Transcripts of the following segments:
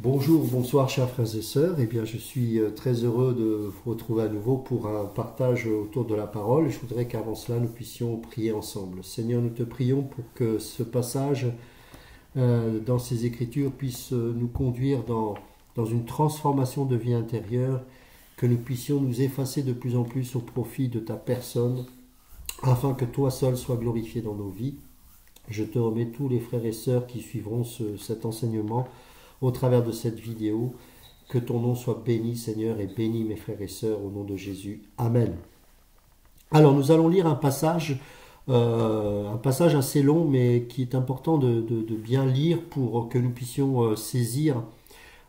Bonjour, bonsoir chers frères et sœurs. Eh bien, je suis très heureux de vous retrouver à nouveau pour un partage autour de la parole. Je voudrais qu'avant cela, nous puissions prier ensemble. Seigneur, nous te prions pour que ce passage dans ces Écritures puisse nous conduire dans une transformation de vie intérieure, que nous puissions nous effacer de plus en plus au profit de ta personne, afin que toi seul sois glorifié dans nos vies. Je te remets tous les frères et sœurs qui suivront cet enseignement au travers de cette vidéo. Que ton nom soit béni, Seigneur, et bénis mes frères et sœurs au nom de Jésus. Amen. Alors, nous allons lire un passage assez long, mais qui est important de bien lire pour que nous puissions saisir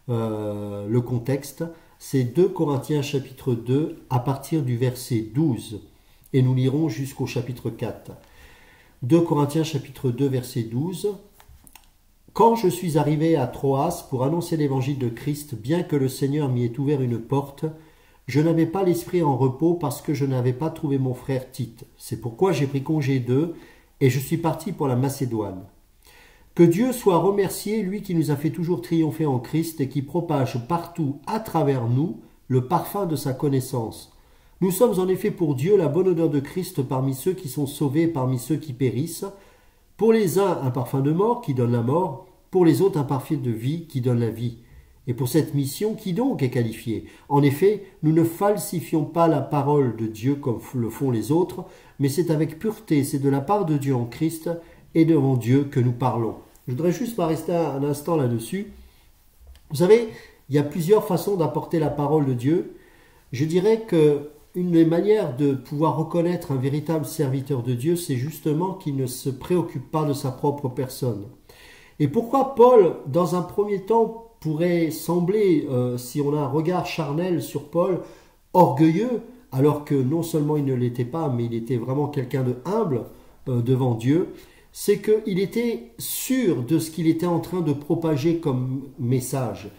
le contexte. C'est 2 Corinthiens chapitre 2 à partir du verset 12 et nous lirons jusqu'au chapitre 4. 2 Corinthiens chapitre 2 verset 12. Quand je suis arrivé à Troas pour annoncer l'évangile de Christ, bien que le Seigneur m'y ait ouvert une porte, je n'avais pas l'esprit en repos parce que je n'avais pas trouvé mon frère Tite. C'est pourquoi j'ai pris congé d'eux et je suis parti pour la Macédoine. Que Dieu soit remercié, lui qui nous a fait toujours triompher en Christ et qui propage partout à travers nous le parfum de sa connaissance. Nous sommes en effet pour Dieu la bonne odeur de Christ parmi ceux qui sont sauvés et parmi ceux qui périssent. Pour les uns, un parfum de mort qui donne la mort, pour les autres, un parfum de vie qui donne la vie. Et pour cette mission, qui donc est qualifiée? En effet, nous ne falsifions pas la parole de Dieu comme le font les autres, mais c'est avec pureté, c'est de la part de Dieu en Christ et devant Dieu que nous parlons. Je voudrais juste rester un instant là-dessus. Vous savez, il y a plusieurs façons d'apporter la parole de Dieu. Je dirais que une des manières de pouvoir reconnaître un véritable serviteur de Dieu, c'est justement qu'il ne se préoccupe pas de sa propre personne. Et pourquoi Paul, dans un premier temps, pourrait sembler, si on a un regard charnel sur Paul, orgueilleux, alors que non seulement il ne l'était pas, mais il était vraiment quelqu'un de humble devant Dieu, c'est qu'il était sûr de ce qu'il était en train de propager comme message.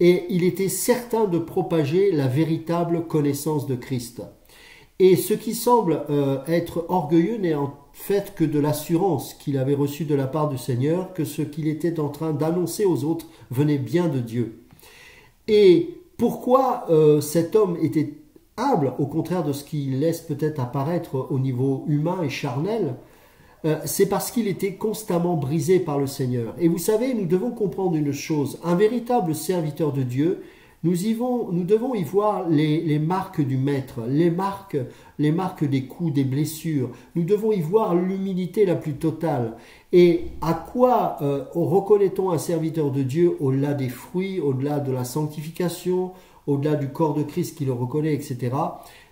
Et il était certain de propager la véritable connaissance de Christ. Et ce qui semble être orgueilleux n'est en fait que de l'assurance qu'il avait reçue de la part du Seigneur, que ce qu'il était en train d'annoncer aux autres venait bien de Dieu. Et pourquoi cet homme était humble, au contraire de ce qu'il laisse peut-être apparaître au niveau humain et charnel, c'est parce qu'il était constamment brisé par le Seigneur. Et vous savez, nous devons comprendre une chose, un véritable serviteur de Dieu, nous devons y voir les marques du Maître, les marques des coups, des blessures. Nous devons y voir l'humilité la plus totale. Et à quoi reconnaît-on un serviteur de Dieu au-delà des fruits, au-delà de la sanctification, au-delà du corps de Christ qui le reconnaît, etc.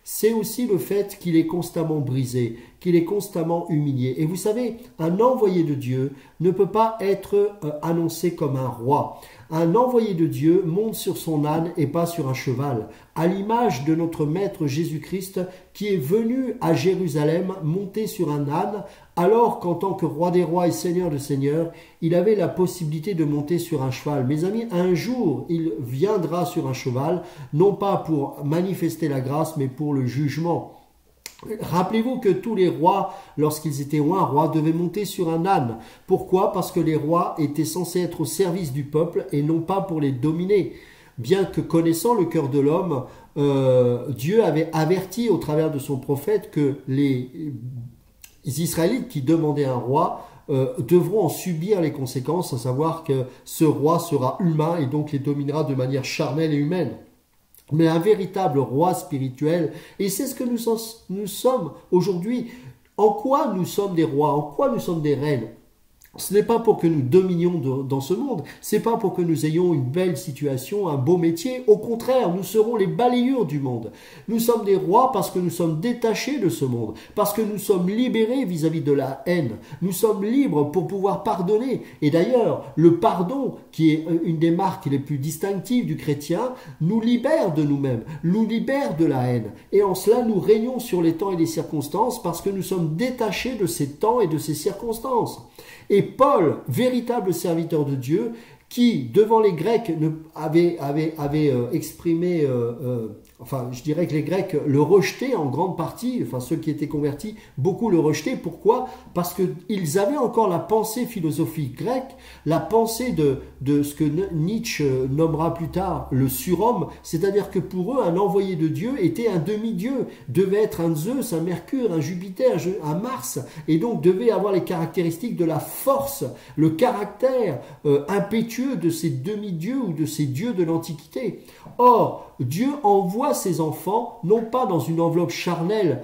C'est aussi le fait qu'il est constamment brisé, qu'il est constamment humilié. Et vous savez, un envoyé de Dieu ne peut pas être annoncé comme un roi. Un envoyé de Dieu monte sur son âne et pas sur un cheval, à l'image de notre Maître Jésus-Christ qui est venu à Jérusalem monté sur un âne, alors qu'en tant que roi des rois et seigneur de seigneurs, il avait la possibilité de monter sur un cheval. Mes amis, un jour, il viendra sur un cheval, non pas pour manifester la grâce, mais pour le jugement. Rappelez-vous que tous les rois, lorsqu'ils étaient un roi, devaient monter sur un âne. Pourquoi? Parce que les rois étaient censés être au service du peuple et non pas pour les dominer. Bien que connaissant le cœur de l'homme, Dieu avait averti au travers de son prophète que les Israélites qui demandaient un roi devront en subir les conséquences, à savoir que ce roi sera humain et donc les dominera de manière charnelle et humaine. Mais un véritable roi spirituel, et c'est ce que nous sommes aujourd'hui. En quoi nous sommes des rois? En quoi nous sommes des reines? Ce n'est pas pour que nous dominions dans ce monde, c'est pas pour que nous ayons une belle situation, un beau métier. Au contraire, nous serons les balayures du monde. Nous sommes des rois parce que nous sommes détachés de ce monde, parce que nous sommes libérés vis-à-vis de la haine. Nous sommes libres pour pouvoir pardonner. Et d'ailleurs, le pardon, qui est une des marques les plus distinctives du chrétien, nous libère de nous-mêmes, nous libère de la haine. Et en cela, nous régnons sur les temps et les circonstances parce que nous sommes détachés de ces temps et de ces circonstances. Et Paul, véritable serviteur de Dieu, qui, devant les Grecs, avait exprimé enfin, je dirais que les Grecs le rejetaient en grande partie, enfin ceux qui étaient convertis, beaucoup le rejetaient. Pourquoi? Parce qu'ils avaient encore la pensée philosophique grecque, la pensée de ce que Nietzsche nommera plus tard le surhomme, c'est-à-dire que pour eux, un envoyé de Dieu était un demi-dieu, devait être un Zeus, un Mercure, un Jupiter, un Mars, et donc devait avoir les caractéristiques de la force, le caractère impétueux de ces demi-dieux ou de ces dieux de l'Antiquité. Or, Dieu envoie ses enfants, non pas dans une enveloppe charnelle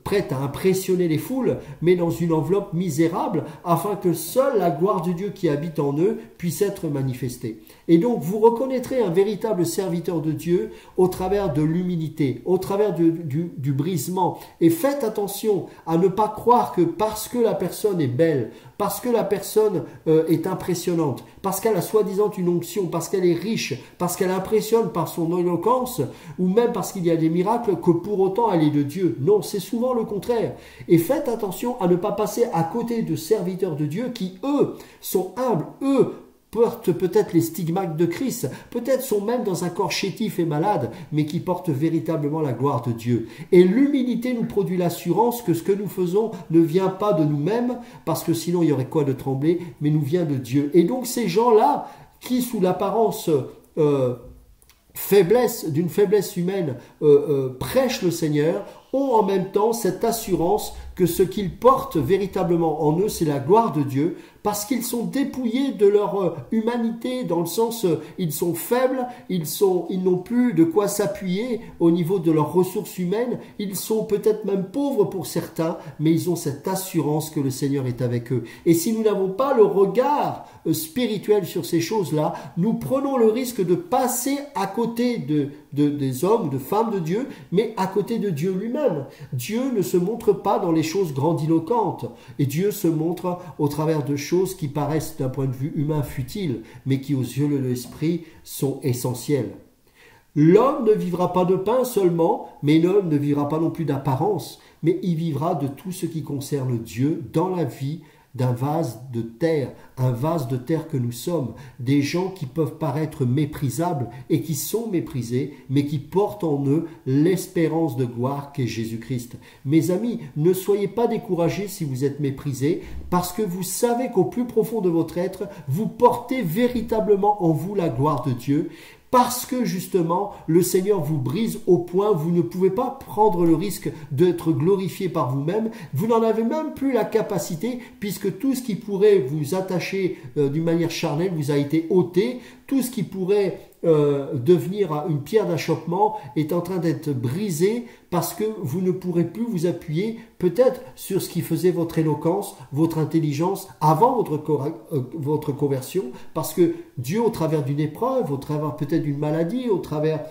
prête à impressionner les foules, mais dans une enveloppe misérable, afin que seule la gloire de Dieu qui habite en eux puisse être manifestée. Et donc, vous reconnaîtrez un véritable serviteur de Dieu au travers de l'humilité, au travers du brisement. Et faites attention à ne pas croire que parce que la personne est belle, parce que la personne est impressionnante, parce qu'elle a soi-disant une onction, parce qu'elle est riche, parce qu'elle impressionne par son éloquence, ou même parce qu'il y a des miracles, que pour autant elle est de Dieu. Non, c'est souvent le contraire. Et faites attention à ne pas passer à côté de serviteurs de Dieu qui, eux, sont humbles, eux, portent peut-être les stigmates de Christ, peut-être sont même dans un corps chétif et malade, mais qui portent véritablement la gloire de Dieu. Et l'humilité nous produit l'assurance que ce que nous faisons ne vient pas de nous-mêmes, parce que sinon il y aurait quoi de trembler, mais nous vient de Dieu. Et donc ces gens-là, qui sous l'apparence d'une faiblesse humaine prêchent le Seigneur, ont en même temps cette assurance que ce qu'ils portent véritablement en eux, c'est la gloire de Dieu, parce qu'ils sont dépouillés de leur humanité, dans le sens ils sont faibles, ils n'ont plus de quoi s'appuyer au niveau de leurs ressources humaines, ils sont peut-être même pauvres pour certains, mais ils ont cette assurance que le Seigneur est avec eux. Et si nous n'avons pas le regard spirituel sur ces choses-là, nous prenons le risque de passer à côté des hommes, de femmes de Dieu, mais à côté de Dieu lui-même. Dieu ne se montre pas dans les choses grandiloquentes, et Dieu se montre au travers de choses qui paraissent d'un point de vue humain futiles, mais qui aux yeux de l'esprit sont essentielles. L'homme ne vivra pas de pain seulement, mais l'homme ne vivra pas non plus d'apparence, mais il vivra de tout ce qui concerne Dieu dans la vie d'un vase de terre, un vase de terre que nous sommes, des gens qui peuvent paraître méprisables et qui sont méprisés, mais qui portent en eux l'espérance de gloire qu'est Jésus-Christ. Mes amis, ne soyez pas découragés si vous êtes méprisés, parce que vous savez qu'au plus profond de votre être, vous portez véritablement en vous la gloire de Dieu, parce que justement le Seigneur vous brise au point où vous ne pouvez pas prendre le risque d'être glorifié par vous-même, vous n'en avez même plus la capacité, puisque tout ce qui pourrait vous attacher d'une manière charnelle vous a été ôté, tout ce qui pourrait devenir une pierre d'achoppement est en train d'être brisé, parce que vous ne pourrez plus vous appuyer peut-être sur ce qui faisait votre éloquence, votre intelligence avant votre conversion, parce que Dieu, au travers d'une épreuve, au travers peut-être d'une maladie, au travers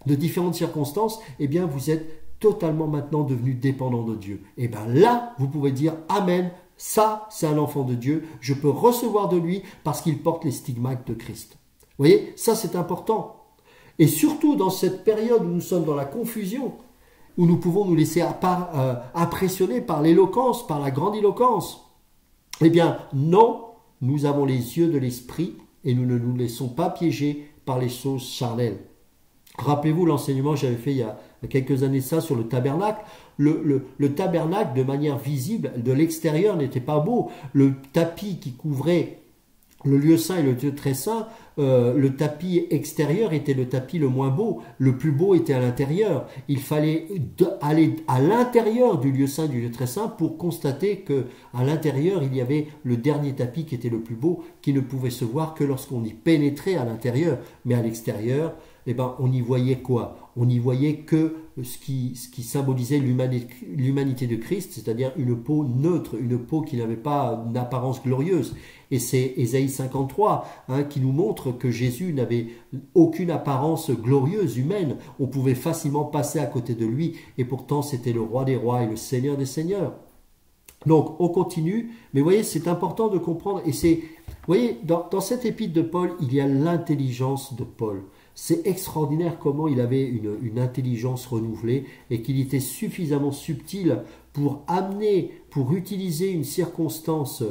de différentes circonstances, eh bien vous êtes totalement maintenant devenu dépendant de Dieu. Et bien là, vous pouvez dire Amen, ça c'est un enfant de Dieu, je peux recevoir de lui parce qu'il porte les stigmates de Christ. Vous voyez, ça c'est important. Et surtout dans cette période où nous sommes dans la confusion, où nous pouvons nous laisser impressionner par l'éloquence, par la grandiloquence. Eh bien, non, nous avons les yeux de l'esprit et nous ne nous laissons pas piéger par les choses charnelles. Rappelez-vous l'enseignement que j'avais fait il y a quelques années ça sur le tabernacle. Le tabernacle, de manière visible, de l'extérieur, n'était pas beau. Le tapis qui couvrait le lieu saint et le lieu très saint, le tapis extérieur était le tapis le moins beau. Le plus beau était à l'intérieur. Il fallait aller à l'intérieur du lieu saint et du lieu très saint pour constater que à l'intérieur il y avait le dernier tapis qui était le plus beau, qui ne pouvait se voir que lorsqu'on y pénétrait à l'intérieur. Mais à l'extérieur, eh ben, on y voyait quoi? On n'y voyait que ce qui symbolisait l'humanité de Christ, c'est-à-dire une peau neutre, une peau qui n'avait pas une apparence glorieuse. Et c'est Ésaïe 53 qui nous montre que Jésus n'avait aucune apparence glorieuse humaine. On pouvait facilement passer à côté de lui, et pourtant c'était le roi des rois et le seigneur des seigneurs. Donc on continue, mais vous voyez, c'est important de comprendre, et c'est, vous voyez, dans cette épître de Paul, il y a l'intelligence de Paul. C'est extraordinaire comment il avait une intelligence renouvelée et qu'il était suffisamment subtil pour utiliser une circonstance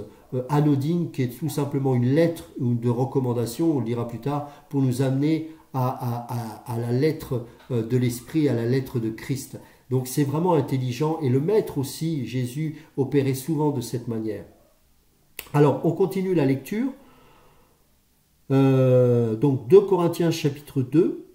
anodine qui est tout simplement une lettre de recommandation, on le dira plus tard, pour nous amener à la lettre de l'Esprit, à la lettre de Christ. Donc c'est vraiment intelligent, et le Maître aussi, Jésus, opérait souvent de cette manière. Alors, on continue la lecture. Donc 2 Corinthiens chapitre 2.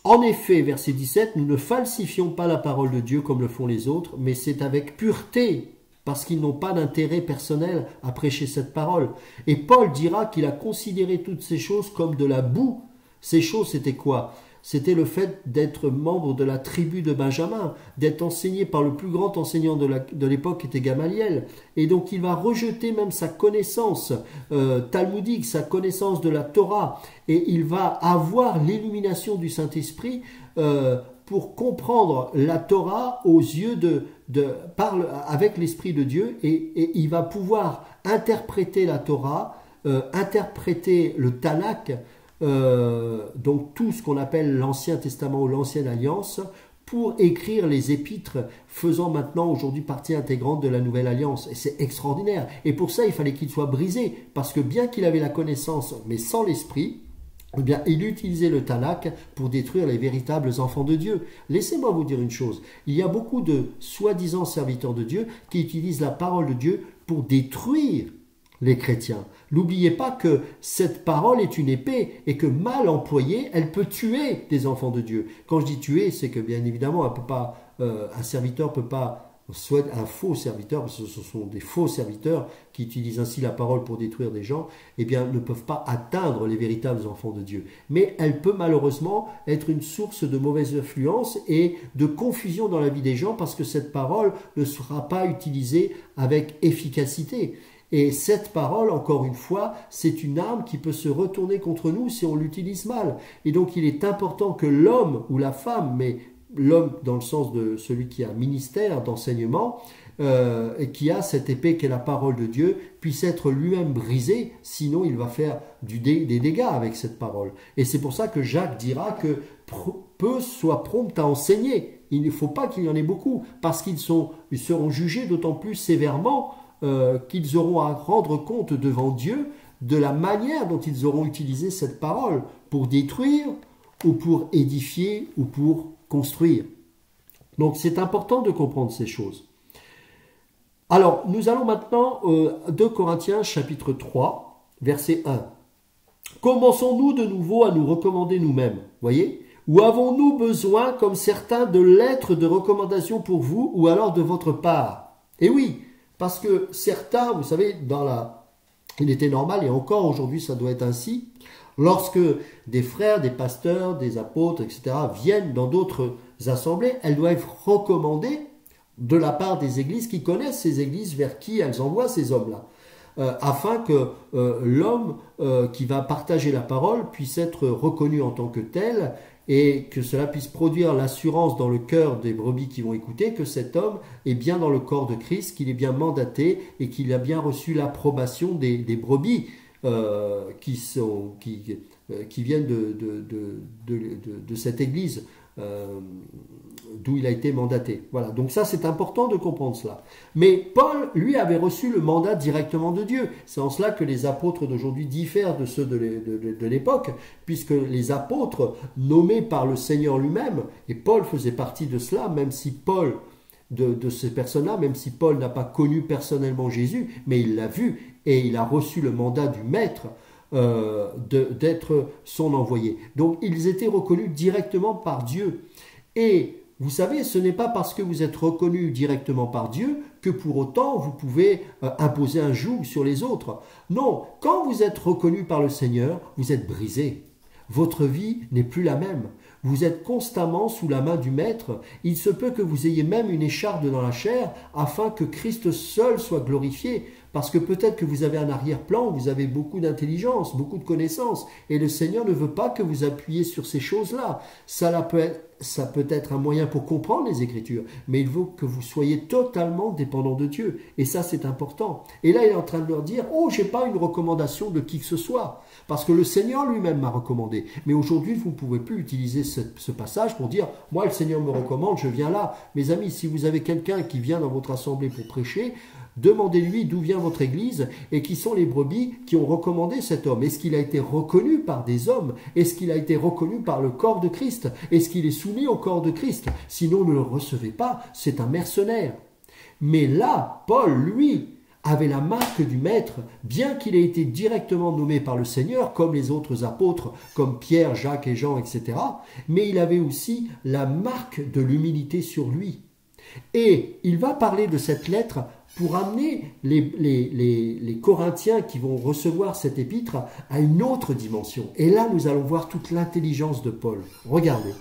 En effet, verset 17, nous ne falsifions pas la parole de Dieu comme le font les autres, mais c'est avec pureté, parce qu'ils n'ont pas d'intérêt personnel à prêcher cette parole. Et Paul dira qu'il a considéré toutes ces choses comme de la boue. Ces choses, c'était quoi? C'était le fait d'être membre de la tribu de Benjamin, d'être enseigné par le plus grand enseignant de l'époque qui était Gamaliel. Et donc il va rejeter même sa connaissance talmudique, sa connaissance de la Torah. Et il va avoir l'illumination du Saint-Esprit pour comprendre la Torah aux yeux avec l'Esprit de Dieu. Et il va pouvoir interpréter la Torah, interpréter le Tanakh, donc tout ce qu'on appelle l'Ancien Testament ou l'Ancienne Alliance, pour écrire les épîtres faisant maintenant aujourd'hui partie intégrante de la Nouvelle Alliance. Et c'est extraordinaire. Et pour ça, il fallait qu'il soit brisé, parce que bien qu'il avait la connaissance, mais sans l'Esprit, eh bien, il utilisait le Tanakh pour détruire les véritables enfants de Dieu. Laissez-moi vous dire une chose. Il y a beaucoup de soi-disant serviteurs de Dieu qui utilisent la parole de Dieu pour détruire les chrétiens. N'oubliez pas que cette parole est une épée et que mal employée, elle peut tuer des enfants de Dieu. Quand je dis tuer, c'est que bien évidemment, un serviteur peut pas, soit un faux serviteur, parce que ce sont des faux serviteurs qui utilisent ainsi la parole pour détruire des gens, eh bien, ne peuvent pas atteindre les véritables enfants de Dieu. Mais elle peut malheureusement être une source de mauvaise influence et de confusion dans la vie des gens, parce que cette parole ne sera pas utilisée avec efficacité. Et cette parole, encore une fois, c'est une arme qui peut se retourner contre nous si on l'utilise mal. Et donc il est important que l'homme ou la femme, mais l'homme dans le sens de celui qui a un ministère d'enseignement, et qui a cette épée qu'est la parole de Dieu, puisse être lui-même brisé, sinon il va faire des dégâts avec cette parole. Et c'est pour ça que Jacques dira que peu soient prompts à enseigner. Il ne faut pas qu'il y en ait beaucoup, parce qu'ils seront jugés d'autant plus sévèrement qu'ils auront à rendre compte devant Dieu de la manière dont ils auront utilisé cette parole pour détruire ou pour édifier ou pour construire. Donc c'est important de comprendre ces choses. Alors nous allons maintenant 2 Corinthiens chapitre 3 verset 1. Commençons-nous de nouveau à nous recommander nous-mêmes, voyez? Ou avons-nous besoin, comme certains, de lettres de recommandation pour vous ou alors de votre part? Et oui, parce que certains, vous savez, il était normal, et encore aujourd'hui ça doit être ainsi, lorsque des frères, des pasteurs, des apôtres, etc. viennent dans d'autres assemblées, elles doivent être recommandées de la part des églises qui connaissent ces églises vers qui elles envoient ces hommes-là, afin que l'homme qui va partager la parole puisse être reconnu en tant que tel, et que cela puisse produire l'assurance dans le cœur des brebis qui vont écouter que cet homme est bien dans le corps de Christ, qu'il est bien mandaté et qu'il a bien reçu l'approbation des brebis qui viennent de cette église d'où il a été mandaté. Voilà, donc ça c'est important de comprendre cela. Mais Paul, lui, avait reçu le mandat directement de Dieu. C'est en cela que les apôtres d'aujourd'hui diffèrent de ceux de l'époque, puisque les apôtres nommés par le Seigneur lui-même, et Paul faisait partie de cela, même si Paul, de ces personnes-là, même si Paul n'a pas connu personnellement Jésus, mais il l'a vu et il a reçu le mandat du Maître d'être son envoyé. Donc ils étaient reconnus directement par Dieu. Et vous savez, ce n'est pas parce que vous êtes reconnu directement par Dieu que pour autant vous pouvez imposer un joug sur les autres. Non, quand vous êtes reconnu par le Seigneur, vous êtes brisé. Votre vie n'est plus la même. Vous êtes constamment sous la main du Maître. Il se peut que vous ayez même une écharde dans la chair afin que Christ seul soit glorifié. Parce que peut-être que vous avez un arrière-plan, vous avez beaucoup d'intelligence, beaucoup de connaissances. Et le Seigneur ne veut pas que vous appuyiez sur ces choses-là. Ça peut être un moyen pour comprendre les Écritures. Mais il veut que vous soyez totalement dépendant de Dieu. Et ça, c'est important. Et là, il est en train de leur dire, oh, je n'ai pas une recommandation de qui que ce soit. Parce que le Seigneur lui-même m'a recommandé. Mais aujourd'hui, vous ne pouvez plus utiliser ce passage pour dire, moi, le Seigneur me recommande, je viens là. Mes amis, si vous avez quelqu'un qui vient dans votre assemblée pour prêcher, Demandez-lui d'où vient votre Église et qui sont les brebis qui ont recommandé cet homme. Est-ce qu'il a été reconnu par des hommes? Est-ce qu'il a été reconnu par le corps de Christ? Est-ce qu'il est soumis au corps de Christ? Sinon, ne le recevez pas, c'est un mercenaire. Mais là, Paul, lui, avait la marque du Maître, bien qu'il ait été directement nommé par le Seigneur, comme les autres apôtres, comme Pierre, Jacques et Jean, etc. Mais il avait aussi la marque de l'humilité sur lui. Et il va parler de cette lettre pour amener les Corinthiens qui vont recevoir cette épître à une autre dimension. Et là, nous allons voir toute l'intelligence de Paul. Regardez.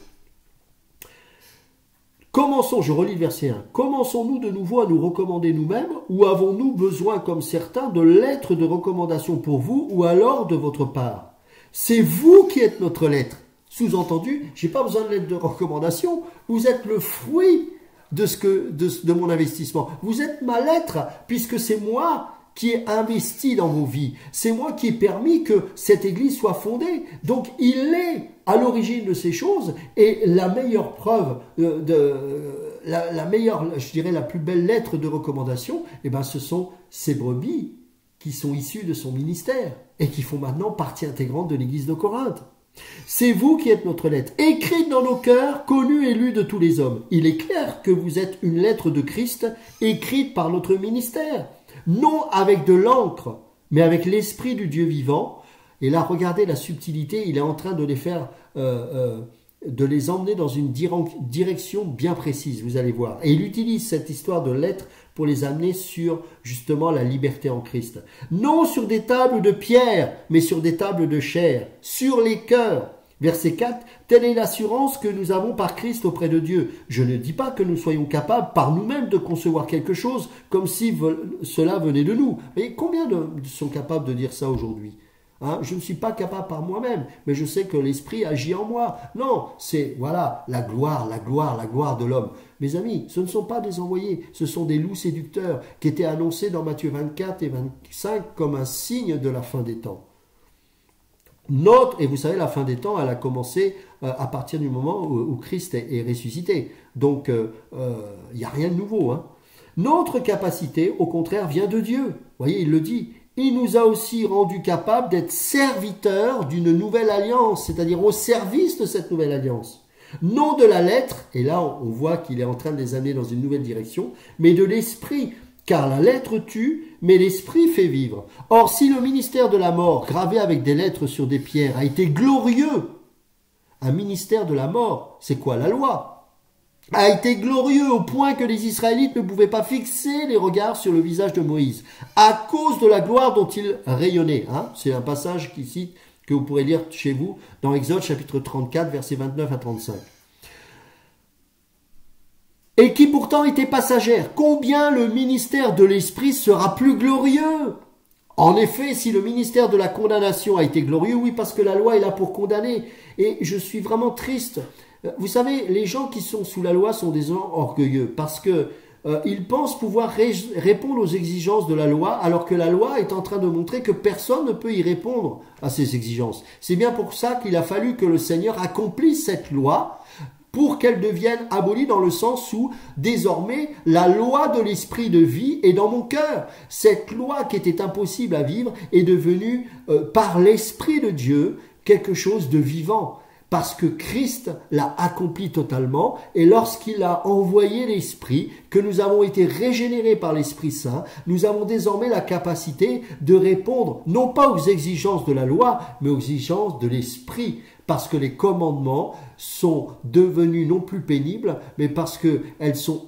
Commençons, je relis le verset 1. Commençons-nous de nouveau à nous recommander nous-mêmes ou avons-nous besoin, comme certains, de lettres de recommandation pour vous ou alors de votre part? C'est vous qui êtes notre lettre. Sous-entendu, je n'ai pas besoin de lettre de recommandation. Vous êtes le fruit de mon investissement. Vous êtes ma lettre puisque c'est moi qui ai investi dans vos vies. C'est moi qui ai permis que cette église soit fondée. Donc, il est à l'origine de ces choses et la meilleure preuve, la meilleure, je dirais, la plus belle lettre de recommandation, eh ben, ce sont ces brebis qui sont issues de son ministère et qui font maintenant partie intégrante de l'église de Corinthe. C'est vous qui êtes notre lettre, écrite dans nos cœurs, connue et lue de tous les hommes. Il est clair que vous êtes une lettre de Christ écrite par notre ministère. Non avec de l'encre, mais avec l'esprit du Dieu vivant. Et là, regardez la subtilité, il est en train de les faire, de les emmener dans une direction bien précise, vous allez voir. Et il utilise cette histoire de lettres pour les amener sur, justement, la liberté en Christ. Non sur des tables de pierre, mais sur des tables de chair, sur les cœurs. Verset 4, telle est l'assurance que nous avons par Christ auprès de Dieu. Je ne dis pas que nous soyons capables par nous-mêmes de concevoir quelque chose comme si cela venait de nous. Et combien sont capables de dire ça aujourd'hui? Je ne suis pas capable par moi-même, mais je sais que l'Esprit agit en moi. Non, c'est, voilà, la gloire de l'homme. Mes amis, ce ne sont pas des envoyés, ce sont des loups séducteurs qui étaient annoncés dans Matthieu 24 et 25 comme un signe de la fin des temps. Et vous savez, la fin des temps, elle a commencé à partir du moment où Christ est ressuscité. Donc, il n'y a rien de nouveau. Notre capacité, au contraire, vient de Dieu. Vous voyez, il le dit. Il nous a aussi rendus capables d'être serviteurs d'une nouvelle alliance, c'est-à-dire au service de cette nouvelle alliance. Non de la lettre, et là on voit qu'il est en train de les amener dans une nouvelle direction, mais de l'esprit, car la lettre tue, mais l'esprit fait vivre. Or, si le ministère de la mort, gravé avec des lettres sur des pierres, a été glorieux, un ministère de la mort, c'est quoi la loi? A été glorieux au point que les Israélites ne pouvaient pas fixer les regards sur le visage de Moïse, à cause de la gloire dont il rayonnait. C'est un passage qui cite, que vous pourrez lire chez vous, dans Exode chapitre 34, versets 29 à 35. Et qui pourtant était passagère. Combien le ministère de l'Esprit sera plus glorieux? En effet, si le ministère de la condamnation a été glorieux, oui, parce que la loi est là pour condamner. Et je suis vraiment triste. Vous savez, les gens qui sont sous la loi sont des gens orgueilleux parce que ils pensent pouvoir répondre aux exigences de la loi alors que la loi est en train de montrer que personne ne peut y répondre à ces exigences. C'est bien pour ça qu'il a fallu que le Seigneur accomplisse cette loi pour qu'elle devienne abolie dans le sens où désormais la loi de l'esprit de vie est dans mon cœur. Cette loi qui était impossible à vivre est devenue par l'Esprit de Dieu quelque chose de vivant. Parce que Christ l'a accompli totalement et lorsqu'il a envoyé l'Esprit, que nous avons été régénérés par l'Esprit Saint, nous avons désormais la capacité de répondre non pas aux exigences de la loi, mais aux exigences de l'Esprit. Parce que les commandements sont devenus non plus pénibles, mais parce qu'elles sont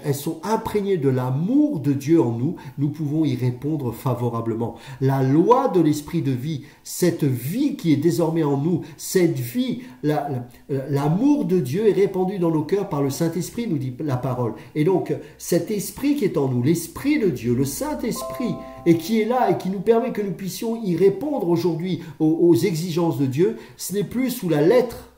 elles sont imprégnées de l'amour de Dieu en nous, nous pouvons y répondre favorablement. La loi de l'esprit de vie, cette vie qui est désormais en nous, cette vie, l'amour de Dieu est répandu dans nos cœurs par le Saint-Esprit, nous dit la parole. Et donc, cet esprit qui est en nous, l'esprit de Dieu, le Saint-Esprit, et qui est là et qui nous permet que nous puissions y répondre aujourd'hui aux exigences de Dieu, ce n'est plus sous la lettre,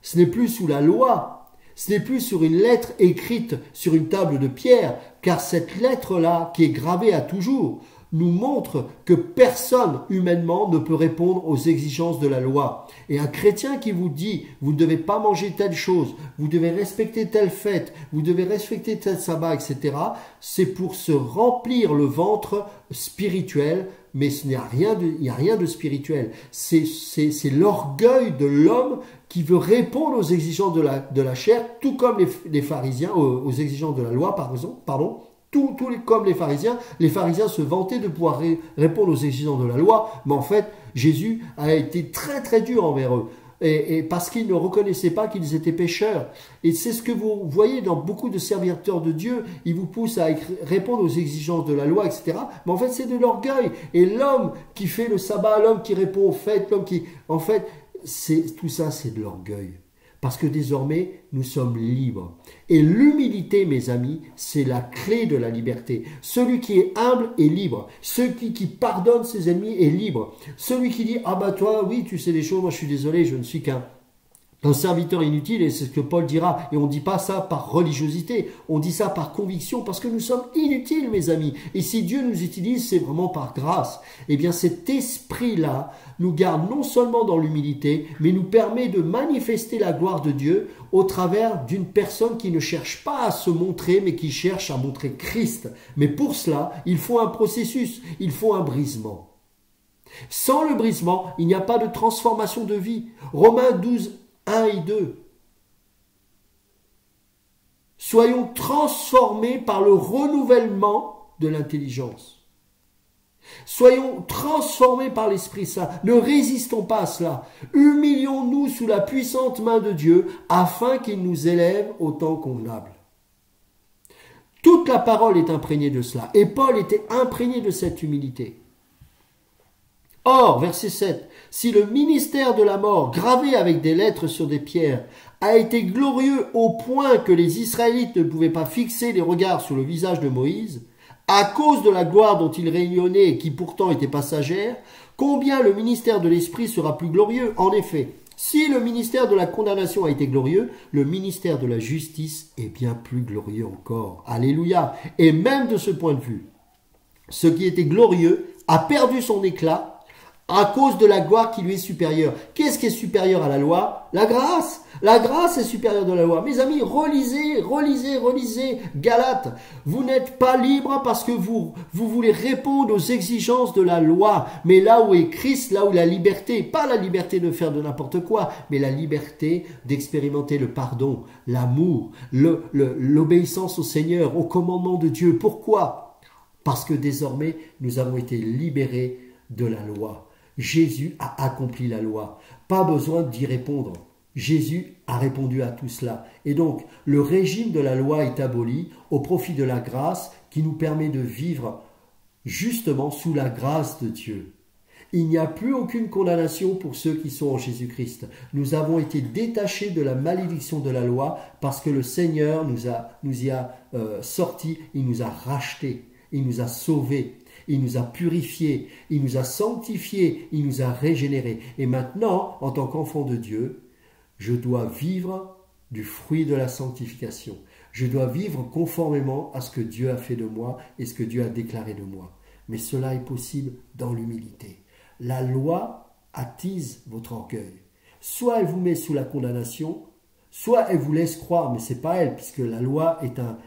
ce n'est plus sous la loi, ce n'est plus sur une lettre écrite sur une table de pierre, car cette lettre-là, qui est gravée à toujours, nous montre que personne humainement ne peut répondre aux exigences de la loi. Et un chrétien qui vous dit, vous ne devez pas manger telle chose, vous devez respecter telle fête, vous devez respecter tel sabbat, etc., c'est pour se remplir le ventre spirituel, mais il n'y a rien de spirituel. C'est l'orgueil de l'homme qui veut répondre aux exigences de la chair, tout comme les pharisiens, aux exigences de la loi, pardon. Comme les pharisiens se vantaient de pouvoir répondre aux exigences de la loi, mais en fait, Jésus a été très très dur envers eux. Et parce qu'ils ne reconnaissaient pas qu'ils étaient pécheurs. Et c'est ce que vous voyez dans beaucoup de serviteurs de Dieu. Ils vous poussent à répondre aux exigences de la loi, etc. Mais en fait, c'est de l'orgueil. Et l'homme qui fait le sabbat, l'homme qui répond aux fêtes, l'homme qui... En fait, tout ça, c'est de l'orgueil. Parce que désormais, nous sommes libres. Et l'humilité, mes amis, c'est la clé de la liberté. Celui qui est humble est libre. Celui qui pardonne ses ennemis est libre. Celui qui dit « Ah bah toi, oui, tu sais des choses, moi je suis désolé, je ne suis qu'un serviteur inutile », et c'est ce que Paul dira. Et on ne dit pas ça par religiosité, on dit ça par conviction, parce que nous sommes inutiles, mes amis. Et si Dieu nous utilise, c'est vraiment par grâce. Eh bien, cet esprit-là nous garde non seulement dans l'humilité, mais nous permet de manifester la gloire de Dieu au travers d'une personne qui ne cherche pas à se montrer, mais qui cherche à montrer Christ. Mais pour cela, il faut un processus, il faut un brisement. Sans le brisement, il n'y a pas de transformation de vie. Romains 12, 1 et 2. Soyons transformés par le renouvellement de l'intelligence. Soyons transformés par l'Esprit Saint. Ne résistons pas à cela. Humilions-nous sous la puissante main de Dieu afin qu'il nous élève au temps convenable. Toute la parole est imprégnée de cela. Et Paul était imprégné de cette humilité. Or, verset 7, si le ministère de la mort, gravé avec des lettres sur des pierres, a été glorieux au point que les Israélites ne pouvaient pas fixer les regards sur le visage de Moïse, à cause de la gloire dont il rayonnait et qui pourtant était passagère, combien le ministère de l'Esprit sera plus glorieux? En effet, si le ministère de la condamnation a été glorieux, le ministère de la justice est bien plus glorieux encore. Alléluia! Et même de ce point de vue, ce qui était glorieux a perdu son éclat à cause de la gloire qui lui est supérieure. Qu'est-ce qui est supérieur à la loi? La grâce. La grâce est supérieure de la loi. Mes amis, relisez Galates. Vous n'êtes pas libres parce que vous voulez répondre aux exigences de la loi. Mais là où est Christ, là où la liberté, pas la liberté de faire de n'importe quoi, mais la liberté d'expérimenter le pardon, l'amour, l'obéissance au Seigneur, au commandement de Dieu. Pourquoi? Parce que désormais, nous avons été libérés de la loi. Jésus a accompli la loi. Pas besoin d'y répondre. Jésus a répondu à tout cela. Et donc, le régime de la loi est aboli au profit de la grâce qui nous permet de vivre justement sous la grâce de Dieu. Il n'y a plus aucune condamnation pour ceux qui sont en Jésus-Christ. Nous avons été détachés de la malédiction de la loi parce que le Seigneur nous y a sortis, il nous a rachetés, il nous a sauvés. Il nous a purifiés, il nous a sanctifiés, il nous a régénérés. Et maintenant, en tant qu'enfant de Dieu, je dois vivre du fruit de la sanctification. Je dois vivre conformément à ce que Dieu a fait de moi et ce que Dieu a déclaré de moi. Mais cela est possible dans l'humilité. La loi attise votre orgueil. Soit elle vous met sous la condamnation, soit elle vous laisse croire, mais c'est pas elle, puisque la loi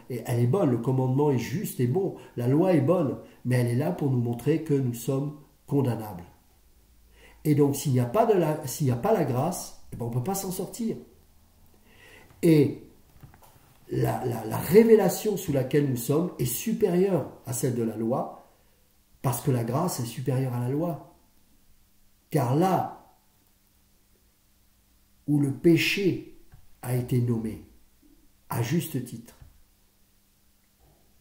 elle est bonne, le commandement est juste et bon, la loi est bonne, mais elle est là pour nous montrer que nous sommes condamnables. Et donc, s'il n'y a pas la grâce, on ne peut pas s'en sortir. Et la révélation sous laquelle nous sommes est supérieure à celle de la loi, parce que la grâce est supérieure à la loi. Car là où le péché a été nommé, à juste titre,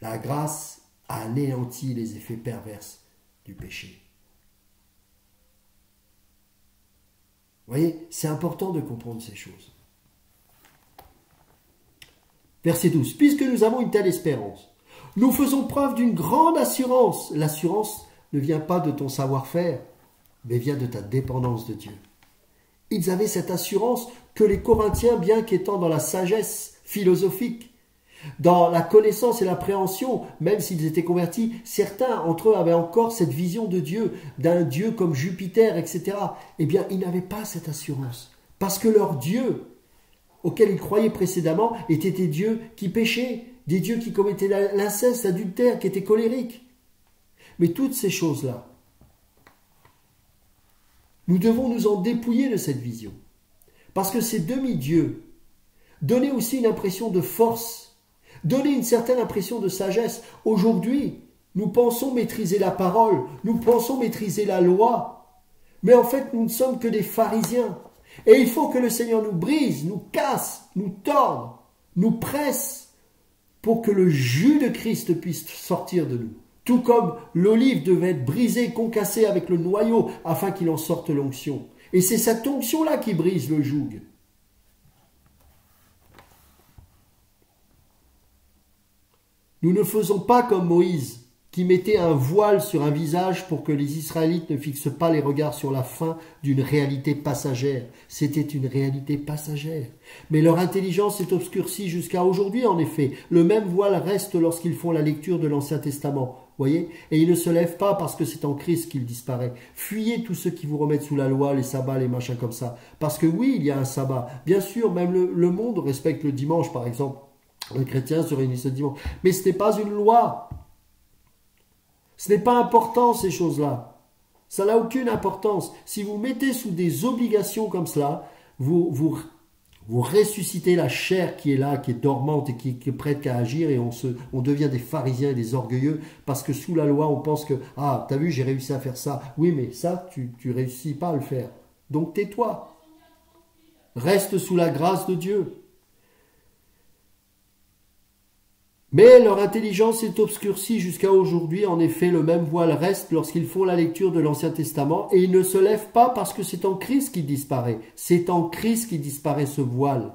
la grâce a anéanti les effets pervers du péché. Vous voyez, c'est important de comprendre ces choses. Verset 12. Puisque nous avons une telle espérance, nous faisons preuve d'une grande assurance. L'assurance ne vient pas de ton savoir-faire, mais vient de ta dépendance de Dieu. Ils avaient cette assurance que les Corinthiens, bien qu'étant dans la sagesse philosophique, Dans la connaissance et l'appréhension, même s'ils étaient convertis, certains entre eux avaient encore cette vision de Dieu, d'un Dieu comme Jupiter, etc. Eh bien, ils n'avaient pas cette assurance. Parce que leur Dieu, auquel ils croyaient précédemment, étaient des dieux qui péchaient, des dieux qui commettaient l'inceste, l'adultère, qui étaient colériques. Mais toutes ces choses-là, nous devons nous en dépouiller de cette vision. Parce que ces demi-dieux donnaient aussi une impression de force, donner une certaine impression de sagesse. Aujourd'hui, nous pensons maîtriser la parole, nous pensons maîtriser la loi, mais en fait, nous ne sommes que des pharisiens. Et il faut que le Seigneur nous brise, nous casse, nous torde, nous presse, pour que le jus de Christ puisse sortir de nous. Tout comme l'olive devait être brisée, concassée avec le noyau, afin qu'il en sorte l'onction. Et c'est cette onction-là qui brise le joug. Nous ne faisons pas comme Moïse, qui mettait un voile sur un visage pour que les Israélites ne fixent pas les regards sur la fin d'une réalité passagère. C'était une réalité passagère. Mais leur intelligence est obscurcie jusqu'à aujourd'hui, en effet. Le même voile reste lorsqu'ils font la lecture de l'Ancien Testament. Voyez ? Et il ne se lève pas parce que c'est en Christ qu'il disparaît. Fuyez tous ceux qui vous remettent sous la loi, les sabbats, les machins comme ça. Parce que oui, il y a un sabbat. Bien sûr, même le monde respecte le dimanche, par exemple. Les chrétiens se réunissent le dimanche. Mais ce n'est pas une loi. Ce n'est pas important, ces choses-là. Ça n'a aucune importance. Si vous mettez sous des obligations comme cela, vous ressuscitez la chair qui est là, qui est dormante et qui est prête à agir, et on devient des pharisiens et des orgueilleux parce que sous la loi, on pense que « Ah, t'as vu, j'ai réussi à faire ça. » Oui, mais ça, tu réussis pas à le faire. Donc tais-toi. Reste sous la grâce de Dieu. Mais leur intelligence est obscurcie jusqu'à aujourd'hui. En effet, le même voile reste lorsqu'ils font la lecture de l'Ancien Testament, et ils ne se lèvent pas parce que c'est en Christ qu'il disparaît. C'est en Christ qu'il disparaît ce voile.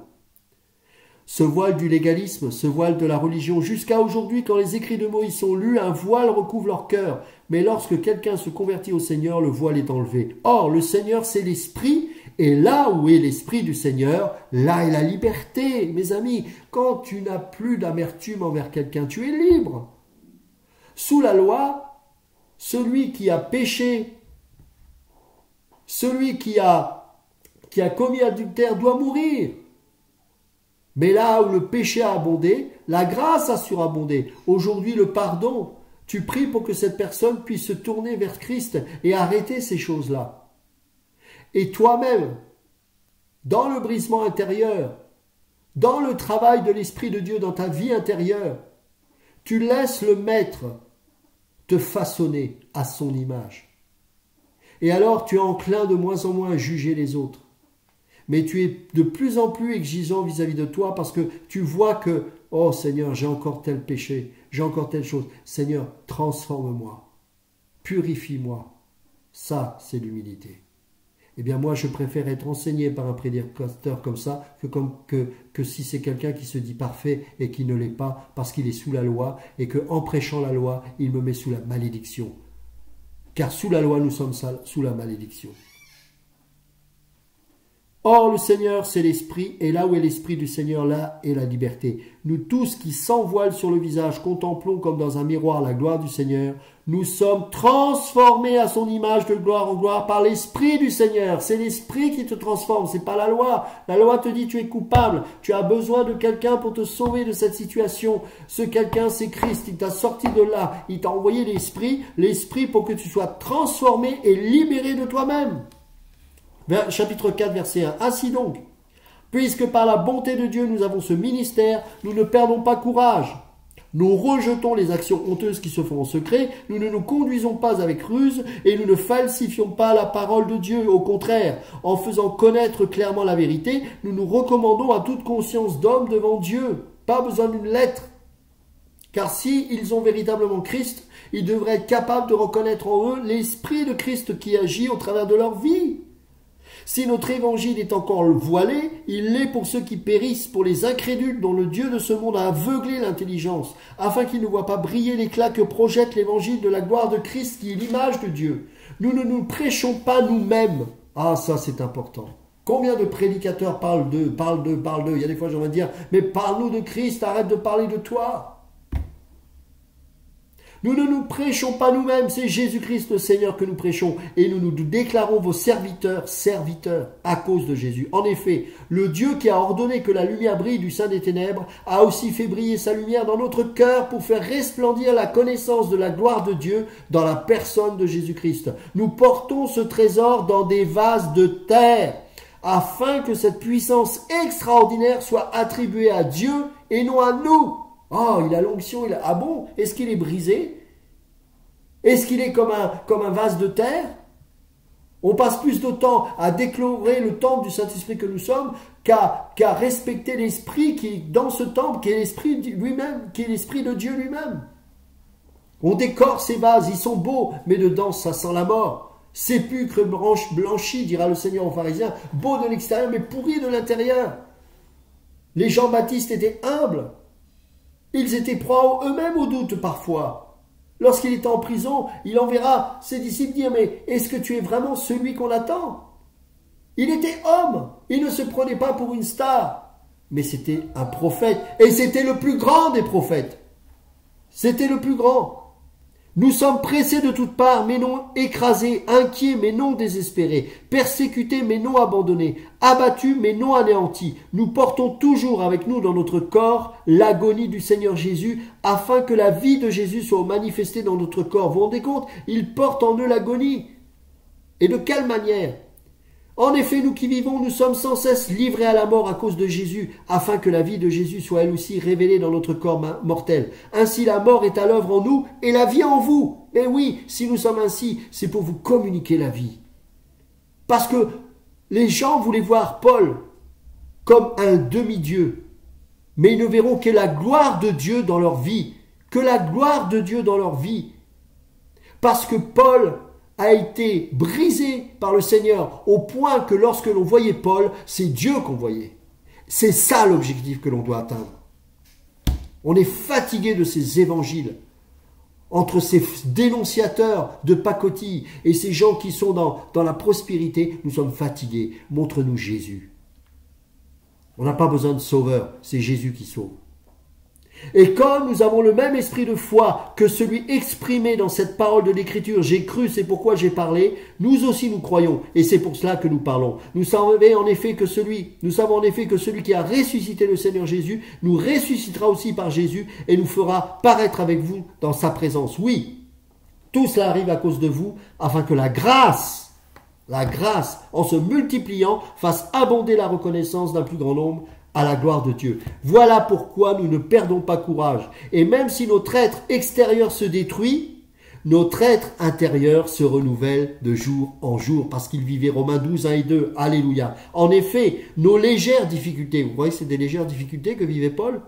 Ce voile du légalisme, ce voile de la religion. Jusqu'à aujourd'hui, quand les écrits de Moïse sont lus, un voile recouvre leur cœur. Mais lorsque quelqu'un se convertit au Seigneur, le voile est enlevé. Or, le Seigneur, c'est l'Esprit. Et là où est l'Esprit du Seigneur, là est la liberté. Mes amis, quand tu n'as plus d'amertume envers quelqu'un, tu es libre. Sous la loi, celui qui a péché, celui qui a commis adultère doit mourir. Mais là où le péché a abondé, la grâce a surabondé. Aujourd'hui, le pardon, tu pries pour que cette personne puisse se tourner vers Christ et arrêter ces choses-là. Et toi-même, dans le brisement intérieur, dans le travail de l'Esprit de Dieu dans ta vie intérieure, tu laisses le Maître te façonner à son image. Et alors tu es enclin de moins en moins à juger les autres. Mais tu es de plus en plus exigeant vis-à-vis de toi parce que tu vois que « Oh Seigneur, j'ai encore tel péché, j'ai encore telle chose. Seigneur, transforme-moi, purifie-moi. » Ça, c'est l'humilité. Eh bien moi, je préfère être enseigné par un prédicateur comme ça que si c'est quelqu'un qui se dit parfait et qui ne l'est pas parce qu'il est sous la loi et qu'en prêchant la loi, il me met sous la malédiction. Car sous la loi, nous sommes sous la malédiction. Or, le Seigneur, c'est l'Esprit, et là où est l'Esprit du Seigneur, là est la liberté. Nous tous qui sans voile sur le visage contemplons comme dans un miroir la gloire du Seigneur, nous sommes transformés à son image de gloire en gloire par l'Esprit du Seigneur. C'est l'Esprit qui te transforme, c'est pas la loi. La loi te dit tu es coupable, tu as besoin de quelqu'un pour te sauver de cette situation. Ce quelqu'un, c'est Christ, il t'a sorti de là, il t'a envoyé l'Esprit pour que tu sois transformé et libéré de toi-même. Chapitre 4, verset 1. Ainsi donc, puisque par la bonté de Dieu nous avons ce ministère, nous ne perdons pas courage. Nous rejetons les actions honteuses qui se font en secret, nous ne nous conduisons pas avec ruse et nous ne falsifions pas la parole de Dieu. Au contraire, en faisant connaître clairement la vérité, nous nous recommandons à toute conscience d'homme devant Dieu. Pas besoin d'une lettre. Car si ils ont véritablement Christ, ils devraient être capables de reconnaître en eux l'Esprit de Christ qui agit au travers de leur vie. Si notre évangile est encore voilé, il l'est pour ceux qui périssent, pour les incrédules dont le Dieu de ce monde a aveuglé l'intelligence, afin qu'ils ne voient pas briller l'éclat que projette l'évangile de la gloire de Christ qui est l'image de Dieu. Nous ne nous prêchons pas nous-mêmes. Ah, ça c'est important. Combien de prédicateurs parlent d'eux, parlent d'eux, parlent d'eux. Il y a des fois, j'ai envie de dire, mais parle-nous de Christ, arrête de parler de toi. Nous ne nous prêchons pas nous-mêmes, c'est Jésus-Christ le Seigneur que nous prêchons. Et nous nous déclarons vos serviteurs, serviteurs, à cause de Jésus. En effet, le Dieu qui a ordonné que la lumière brille du sein des ténèbres a aussi fait briller sa lumière dans notre cœur pour faire resplendir la connaissance de la gloire de Dieu dans la personne de Jésus-Christ. Nous portons ce trésor dans des vases de terre, afin que cette puissance extraordinaire soit attribuée à Dieu et non à nous. Oh, il a l'onction, ah bon? Est-ce qu'il est brisé? Est-ce qu'il est comme un vase de terre? On passe plus de temps à déclarer le temple du Saint-Esprit que nous sommes qu'à respecter l'Esprit qui est dans ce temple, qui est l'Esprit lui-même, qui est l'Esprit de Dieu lui-même. On décore ces vases, ils sont beaux, mais dedans ça sent la mort. Sépulcre blanchi, dira le Seigneur aux pharisiens, beau de l'extérieur mais pourri de l'intérieur. Les Jean-Baptiste étaient humbles. Ils étaient proies eux-mêmes au doute parfois. Lorsqu'il était en prison, il enverra ses disciples dire « Mais est-ce que tu es vraiment celui qu'on attend ?» Il était homme, il ne se prenait pas pour une star, mais c'était un prophète, et c'était le plus grand des prophètes. C'était le plus grand. Nous sommes pressés de toutes parts, mais non écrasés, inquiets, mais non désespérés, persécutés, mais non abandonnés, abattus, mais non anéantis. Nous portons toujours avec nous dans notre corps l'agonie du Seigneur Jésus, afin que la vie de Jésus soit manifestée dans notre corps. Vous vous rendez compte? Il porte en eux l'agonie. Et de quelle manière? En effet, nous qui vivons, nous sommes sans cesse livrés à la mort à cause de Jésus, afin que la vie de Jésus soit elle aussi révélée dans notre corps mortel. Ainsi la mort est à l'œuvre en nous et la vie en vous. Mais oui, si nous sommes ainsi, c'est pour vous communiquer la vie. Parce que les gens voulaient voir Paul comme un demi-dieu, mais ils ne verront que la gloire de Dieu dans leur vie, que la gloire de Dieu dans leur vie. Parce que Paul a été brisé par le Seigneur au point que lorsque l'on voyait Paul, c'est Dieu qu'on voyait. C'est ça l'objectif que l'on doit atteindre. On est fatigué de ces évangiles, entre ces dénonciateurs de pacotille et ces gens qui sont dans la prospérité. Nous sommes fatigués. Montre-nous Jésus. On n'a pas besoin de sauveur, c'est Jésus qui sauve. Et comme nous avons le même esprit de foi que celui exprimé dans cette parole de l'Écriture, j'ai cru, c'est pourquoi j'ai parlé, nous aussi nous croyons, et c'est pour cela que nous parlons. Nous savons en effet que celui qui a ressuscité le Seigneur Jésus, nous ressuscitera aussi par Jésus, et nous fera paraître avec vous dans sa présence. Oui, tout cela arrive à cause de vous, afin que la grâce, en se multipliant, fasse abonder la reconnaissance d'un plus grand nombre, à la gloire de Dieu. Voilà pourquoi nous ne perdons pas courage. Et même si notre être extérieur se détruit, notre être intérieur se renouvelle de jour en jour, parce qu'il vivait Romains 12, 1 et 2. Alléluia. En effet, nos légères difficultés, vous voyez, c'est des légères difficultés que vivait Paul,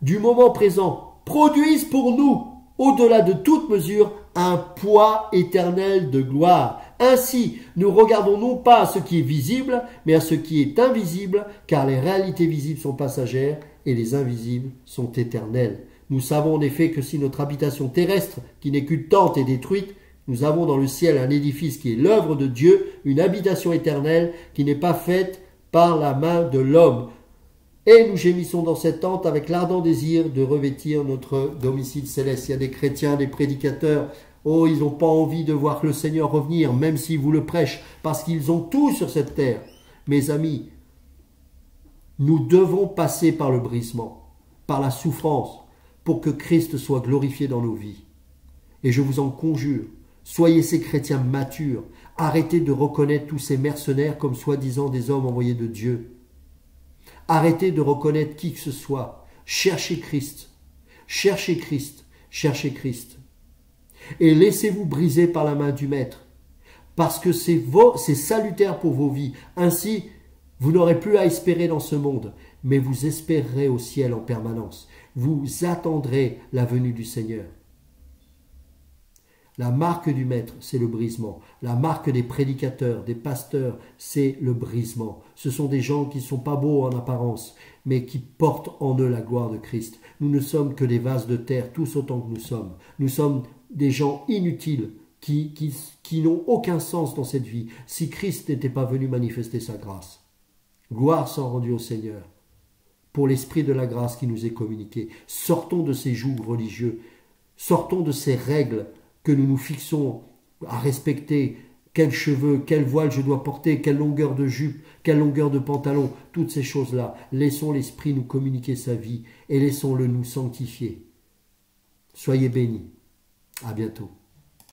du moment présent, produisent pour nous, au-delà de toute mesure, un poids éternel de gloire. Ainsi, nous regardons non pas à ce qui est visible, mais à ce qui est invisible, car les réalités visibles sont passagères et les invisibles sont éternelles. Nous savons en effet que si notre habitation terrestre, qui n'est qu'une tente, est détruite, nous avons dans le ciel un édifice qui est l'œuvre de Dieu, une habitation éternelle qui n'est pas faite par la main de l'homme. Et nous gémissons dans cette tente avec l'ardent désir de revêtir notre domicile céleste. Il y a des chrétiens, des prédicateurs, oh, ils n'ont pas envie de voir le Seigneur revenir, même s'ils vous le prêchent, parce qu'ils ont tout sur cette terre. Mes amis, nous devons passer par le brisement, par la souffrance, pour que Christ soit glorifié dans nos vies. Et je vous en conjure, soyez ces chrétiens matures, arrêtez de reconnaître tous ces mercenaires comme soi-disant des hommes envoyés de Dieu. Arrêtez de reconnaître qui que ce soit. Cherchez Christ. Cherchez Christ. Cherchez Christ. Et laissez-vous briser par la main du Maître. Parce que c'est salutaire pour vos vies. Ainsi, vous n'aurez plus à espérer dans ce monde, mais vous espérerez au ciel en permanence. Vous attendrez la venue du Seigneur. La marque du Maître, c'est le brisement. La marque des prédicateurs, des pasteurs, c'est le brisement. Ce sont des gens qui ne sont pas beaux en apparence, mais qui portent en eux la gloire de Christ. Nous ne sommes que des vases de terre, tous autant que nous sommes. Nous sommes des gens inutiles qui n'ont aucun sens dans cette vie si Christ n'était pas venu manifester sa grâce. Gloire soit rendue au Seigneur pour l'esprit de la grâce qui nous est communiqué. Sortons de ces jougs religieux, sortons de ces règles que nous nous fixons à respecter. Quels cheveux, quel voile je dois porter, quelle longueur de jupe, quelle longueur de pantalon, toutes ces choses-là. Laissons l'Esprit nous communiquer sa vie et laissons-le nous sanctifier. Soyez bénis. À bientôt.